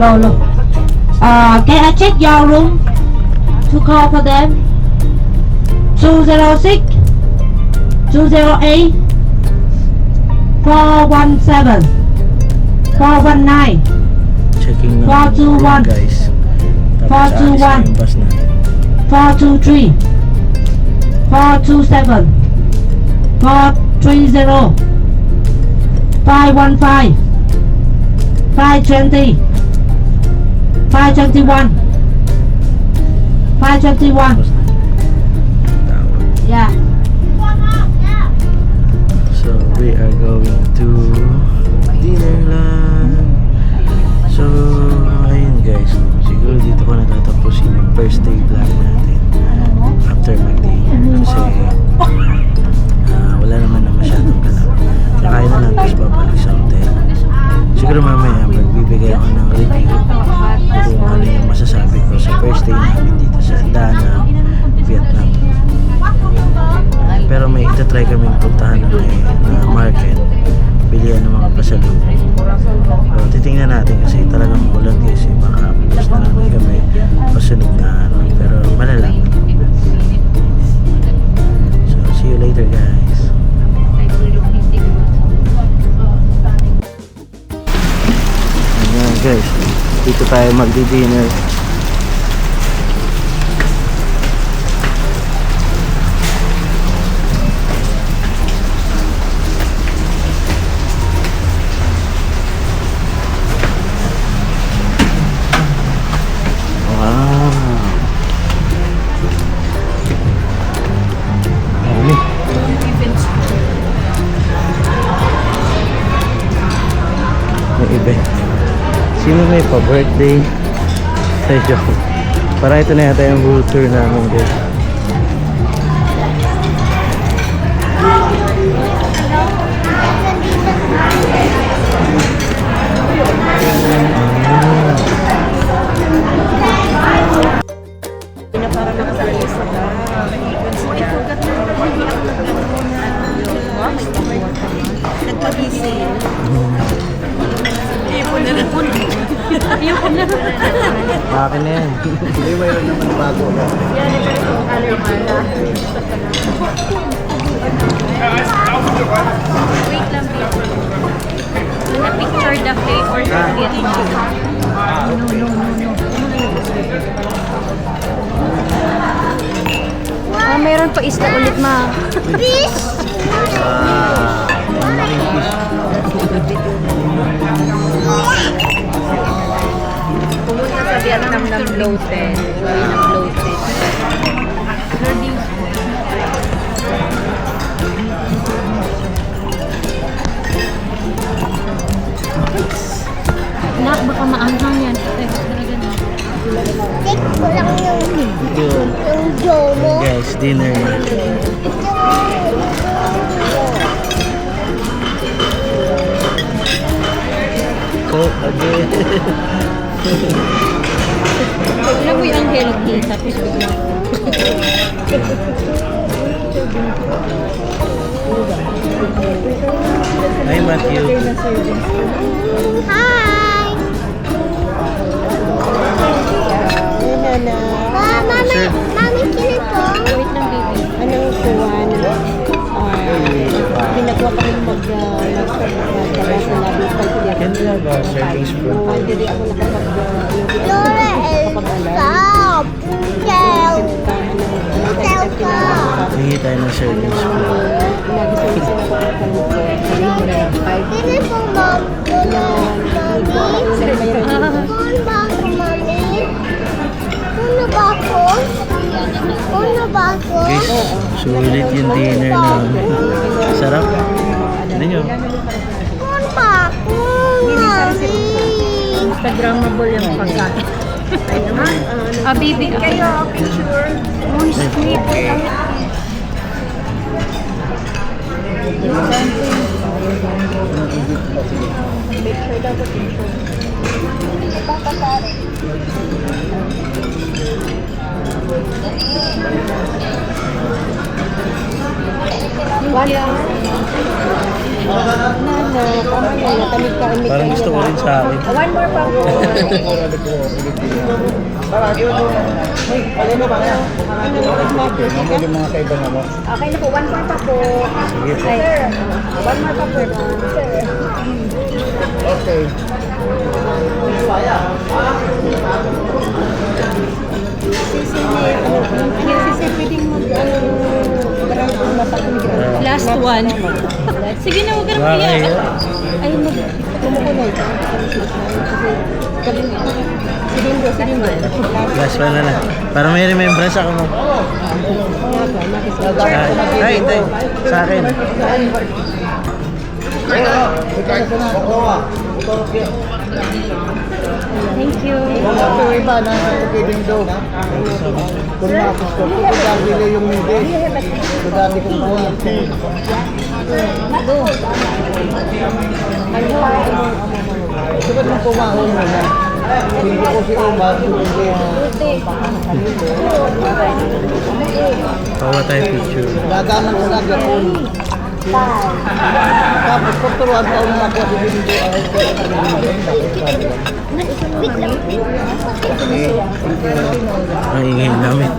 Speaker 3: Low, low. Can I check your room to call for them? 206 208 417 419
Speaker 2: Checking na
Speaker 3: 421.
Speaker 2: guys. Tapos
Speaker 3: 421.
Speaker 2: aalis na yung bus natin.
Speaker 3: 423 427 430 515 520 521 521. Yeah.
Speaker 2: So we are going to Dinnerland. So ayun guys, siguro dito ko natatapusin yung first day vlog natin after mag-dinner kasi wala naman na masyadong ganap. Kakain na lang tapos babalik sa hotel. Siguro mamaya magbibigay ako ng review kung ano yung masasabi ko sa first day namin dito sa Da Nang, Vietnam. Pero may itatry kaming puntahan na market, bilihan ng mga pasalubong. So titingnan natin kasi talagang ulan kasi baka apulos na naman kami pasunod na araw, pero malalaman. So see you later guys. Ayan guys, dito tayo magdi-dinner. Event. Sino may pa-birthday? Ay, joke. Para ito na yata yung whole tour namin guys. Akin na yan.
Speaker 6: Hindi, mayroon naman bago.
Speaker 5: Wait lang, picture the flavor of Vietnam. No. Meron pa isda ulit, ma.
Speaker 8: Fish.
Speaker 5: Pumunta sa Vietnam ng bloated. Uwi ng bloated. Nak, baka maanghang yan. Talaga na.
Speaker 8: Take ko lang yung Joe mo.
Speaker 2: Guys, dinner na. Coke again.
Speaker 5: Alam mo yung Hello Kitty, tapos biglang.
Speaker 2: Hi Matthew.
Speaker 8: Hi.
Speaker 2: Sir.
Speaker 8: Mami, kinito.
Speaker 5: Wait lang, baby.
Speaker 7: Anong kuha na pinagawa kami magdala sa labi sa
Speaker 2: Can we have a serving spoon?
Speaker 7: Hindi ako
Speaker 8: Laura, stop. Tell. Tell ka.
Speaker 2: Hingi tayo ng serving spoon.
Speaker 8: Sino po, mom? Mami? Ba ako, mami? Ano ba ako? Ano ba ako?
Speaker 2: Guys, sulit yung dinner namin. Sarap. Tignan nyo.
Speaker 8: Ano ba ako, mami?
Speaker 5: Instagrammable yung pagkain. Baby. Kayo, picture. Oh, sweet.
Speaker 2: Parang gusto ko rin sa akin.
Speaker 7: One more pa po. Okay na po, one more pa po.
Speaker 2: Sige po.
Speaker 7: Sir, one more pa po. Sir.
Speaker 6: Okay.
Speaker 7: Sisi, pwedeng mag-ground kung mapakinig.
Speaker 5: Last one. Sige na, huwag ka na
Speaker 2: Baka
Speaker 5: mahiya.
Speaker 2: yun.
Speaker 7: Ay, kumukulay ka. Sige mo.
Speaker 2: Last one na lang. Para may remembrance ako mo. Ay, hindi. Sa akin.
Speaker 5: Thank you.
Speaker 6: Ito iba na pwedeng daw. Kung nakapos ko, kung dali yung hindi. Kung dali kong buwan. Ito ba nung pumahon mo na? Hindi ko si Omar, hindi.
Speaker 2: Pawa tayo picture.
Speaker 6: Nagaman ko na gapon. Tapos kung turuan pa ako nakuha si Bindo,
Speaker 2: Ang ingay namin.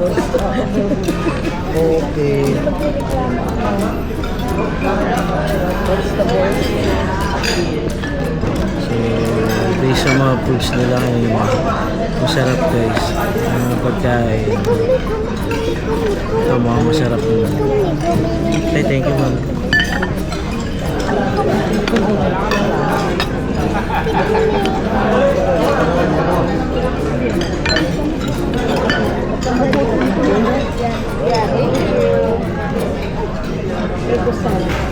Speaker 6: okay.
Speaker 2: So, based sa mga foods nila ngayon, masarap guys. Ang mga pagkain. Ito mga masarap nila. Okay, thank you ma'am.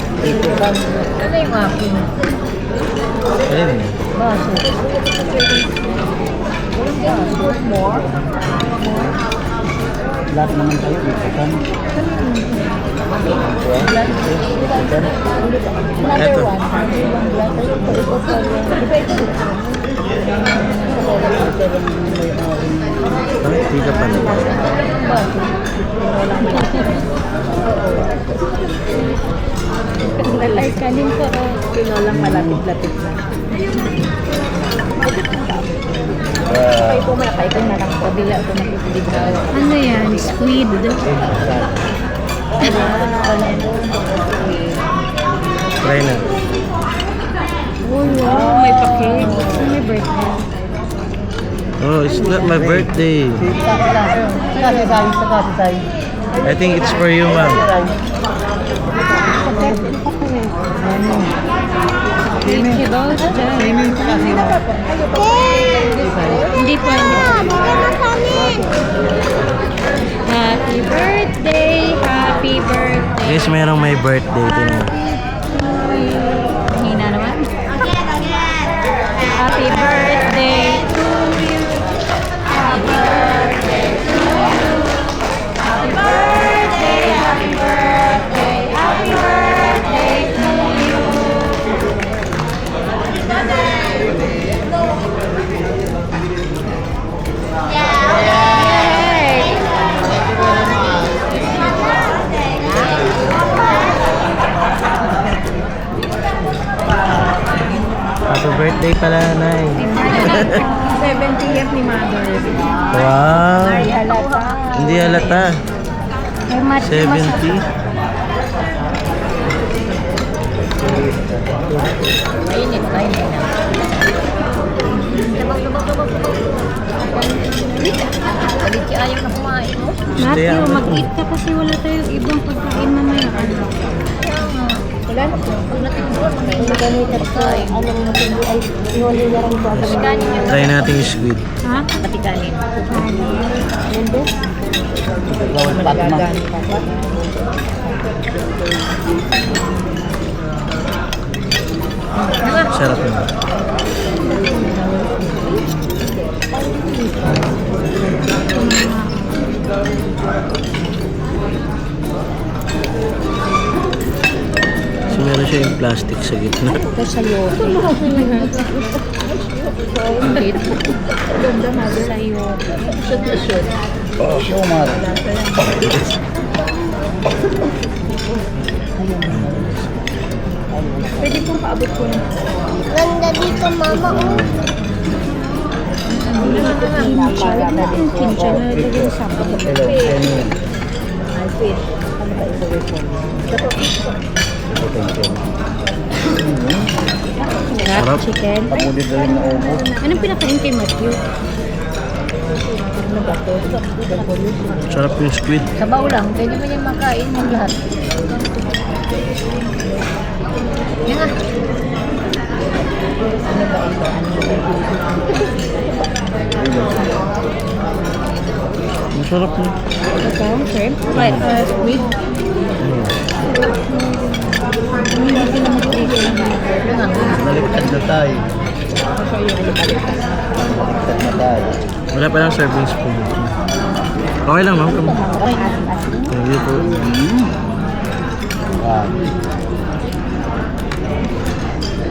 Speaker 7: Ano yung akin?
Speaker 2: Ayun.
Speaker 7: More?
Speaker 6: Lahat naman tayo dito kan.
Speaker 2: Eto. Bakit di ka pa naman?
Speaker 7: Lalay kanin ko. Pinolang malapit-lapit na. Kaya po malakay ko na lang. Kabila ko na ito.
Speaker 5: Ano yan? Squid.
Speaker 2: Try na.
Speaker 5: Oh, wow. May pakit. So, may birthday.
Speaker 2: Oh, it's not my birthday.
Speaker 6: Sakasisay.
Speaker 2: I think it's for you, ma'am.
Speaker 5: Thank you both. Hindi pa. Happy birthday! Happy birthday!
Speaker 2: Guys, mayroong may birthday din.
Speaker 5: Hina naman. Happy birthday to you. Happy birthday to you. Happy birthday, happy birthday, happy birthday to you.
Speaker 2: Happy birthday pala, Nay.
Speaker 7: 70th ni Mother.
Speaker 2: Wow.
Speaker 7: Ay, halata.
Speaker 2: Hindi halata. 70.
Speaker 7: Mainit na. Balik siya ayaw na kumain mo.
Speaker 5: Matthew, mag-eat ka kasi wala tayong ibang pagkain mamaya.
Speaker 7: Wala na po. Pag natigbuan, mag-ganit sa anong matindi ay iwali na rin po. Matikanin niya.
Speaker 2: Try natin yung squid.
Speaker 5: Ha?
Speaker 7: Matikanin. Hindi.
Speaker 2: Sarap na. So meron siya yung plastic sa gitna.
Speaker 7: Ito sa'yo. Ganda, Mother. Sa'yo. Shoot.
Speaker 6: Show Omar.
Speaker 7: Pwede paabot ko na.
Speaker 8: Ganda dito, mama. Oh.
Speaker 7: Kincha na lagyan sa
Speaker 2: Sarap.
Speaker 7: chicken.
Speaker 6: Pamulit na rin na ubo.
Speaker 7: Anong pinakain kay Matthew?
Speaker 2: Sarap yung squid.
Speaker 7: Sabaw lang, pwede mo niyang makain ng lahat. Yan nga.
Speaker 2: Masarap yun.
Speaker 7: Ito, shrimp. Right, squid.
Speaker 6: Naliktad na tayo. Naliktad na tayo.
Speaker 2: Wala pa lang serving spoon. Okay lang, ma'am. Thank you po.
Speaker 6: Ah,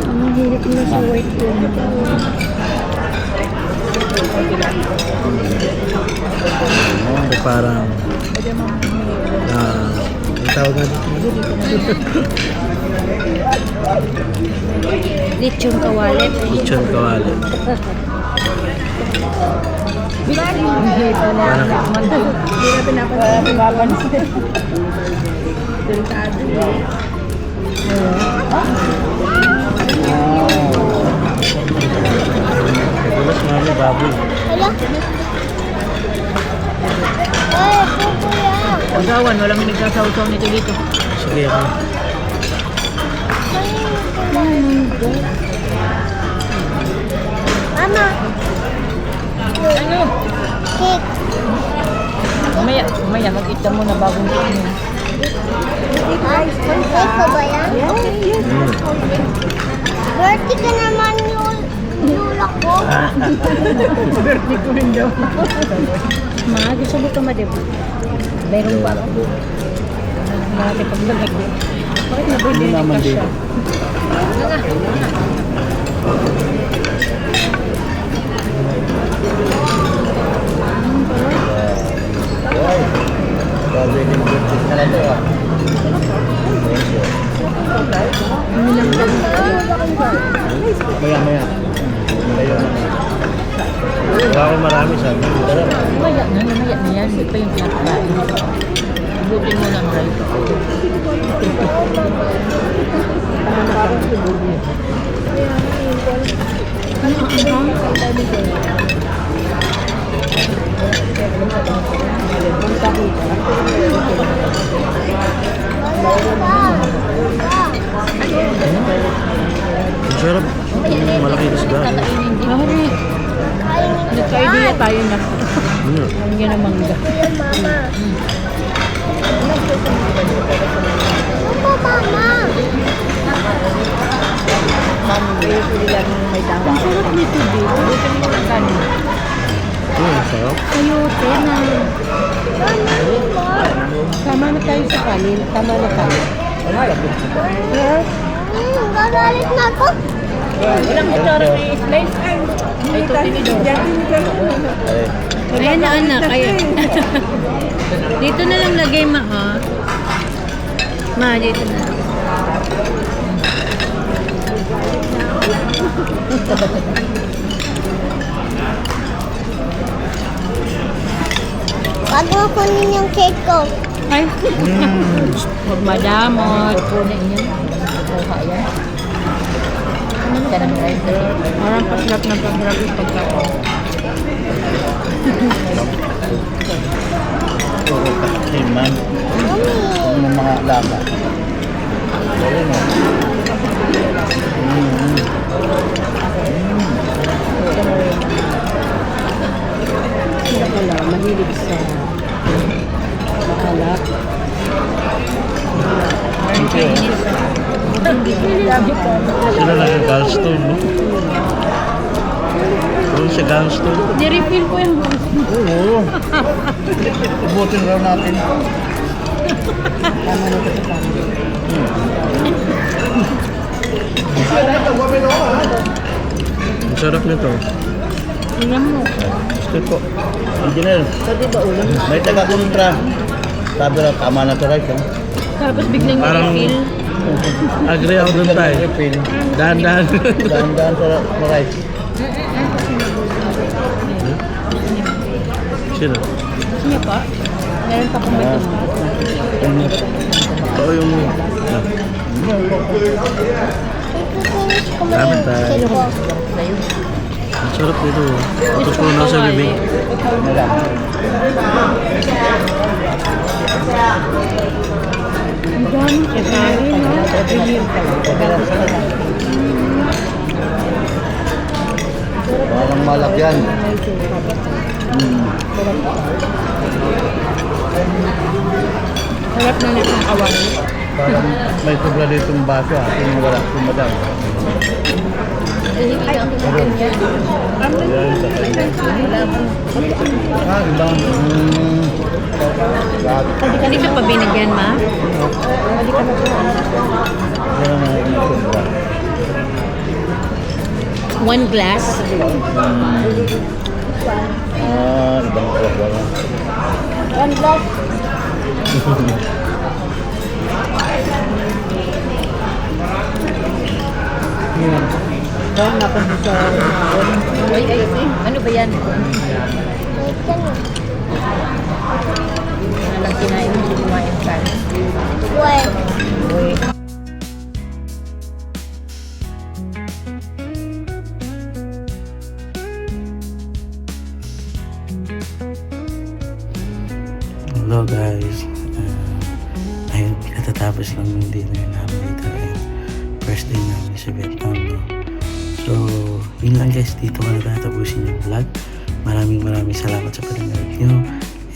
Speaker 7: Ang hirap na sa white room.
Speaker 2: So, parang ang tawag na
Speaker 7: Lechon kawali.
Speaker 2: lechon kawali. Nagulas mami, baboy.
Speaker 8: Hala. Eh, kuya.
Speaker 7: Pagawan, walang nagsasaw-saw nito dito.
Speaker 2: Sige ako.
Speaker 8: Mama.
Speaker 7: Ano?
Speaker 8: Cake.
Speaker 7: Mamaya, mag-ita mo na bagong kainin.
Speaker 8: Cake ko ba yan? Birthday ka naman yulak ko.
Speaker 7: Birthday ko rin daw. Ma, gusto mo ka madib? Meron ba? Marami pag lamig din. Bakit nabili ka siya?
Speaker 6: gagawin yung buntis na lang ito. Maya.
Speaker 2: Wala ko marami sabi.
Speaker 7: Mamaya na yan. Hindi pa yung pinakain. Butin mo lang kayo.
Speaker 2: Ang sarap. Malaki yung isda.
Speaker 7: Nagka-idea tayo na. Ang yan ang mangga.
Speaker 8: Mama.
Speaker 7: Ang sarap nito, babe. Butin mo lang kanin.
Speaker 2: Ang sarap.
Speaker 7: Sayote na. Tama na tayo sa kanin. Tama na tayo.
Speaker 8: Gagalit na ako.
Speaker 7: Walang kutsara ni slice. Ay, ito tinidor. Ayan na anak. Ayan. Dito na lang lagay ma, ha? Ma, dito na lang.
Speaker 8: Wag mo kunin yung cake ko.
Speaker 7: Ay. Huwag madamot. Punin yan. Kuha yan. Parang paslap na paslap yung pagkaon.
Speaker 6: Hey man, ano ng mga lama? Galing mo.
Speaker 7: Sila pala, mahilig sa alak.
Speaker 2: Sila lang yung gallstone, no? Doon sa gallstone.
Speaker 7: Nirefill ko yung
Speaker 6: Oo. Ubutin raw natin.
Speaker 7: tama na ito sa pamilya.
Speaker 2: Ang sarap nito.
Speaker 7: Tingnan mo.
Speaker 2: Gusto ko.
Speaker 6: Engineer,
Speaker 7: Pwede ba ulam?
Speaker 6: may taga-kontra. Sabi na, tama na ito right, ha?
Speaker 7: Tapos biglang
Speaker 2: Parang
Speaker 7: refill.
Speaker 2: Agree ako dun tayo. Dahan-dahan.
Speaker 6: Dahan-dahan sa rice.
Speaker 2: Sino?
Speaker 7: Sino po? Meron pa kung may
Speaker 2: Oo yung...
Speaker 8: Ipipinish ko
Speaker 2: Dami
Speaker 8: yung
Speaker 2: tayo.
Speaker 8: cellphone.
Speaker 2: Ang sarap nito. Tutunaw sa bibig.
Speaker 7: Ang dami. February, no?
Speaker 6: Parang malakyan.
Speaker 7: Sarap na nito ang kawan.
Speaker 6: Parang may sobra dito yung baso yung wala yung madam. Ibang.
Speaker 7: Hindi ka pa binigyan, ma? One glass.
Speaker 6: Ibang wala.
Speaker 8: One glass.
Speaker 7: Ay, ano ba yan?
Speaker 8: Wait ka na.
Speaker 7: Nalang kinain mo, hindi kumain ka.
Speaker 8: Wait.
Speaker 2: Hello guys. Ayun, natatapos lang yung dinner namin dito. Ayun, first day namin sa Vietnam, no? So, yun lang guys. Dito ko natatapusin yung vlog. Maraming salamat sa panonood nyo.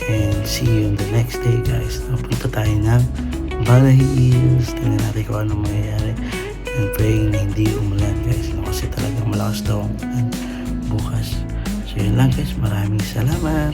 Speaker 2: And see you on the next day guys. Napunta tayo ng Balay Hills. Tingnan natin kung anong mangyayari. And praying na hindi umulan guys. No? Kasi talagang malakas daw ang ulan bukas. So yun lang guys. Maraming salamat.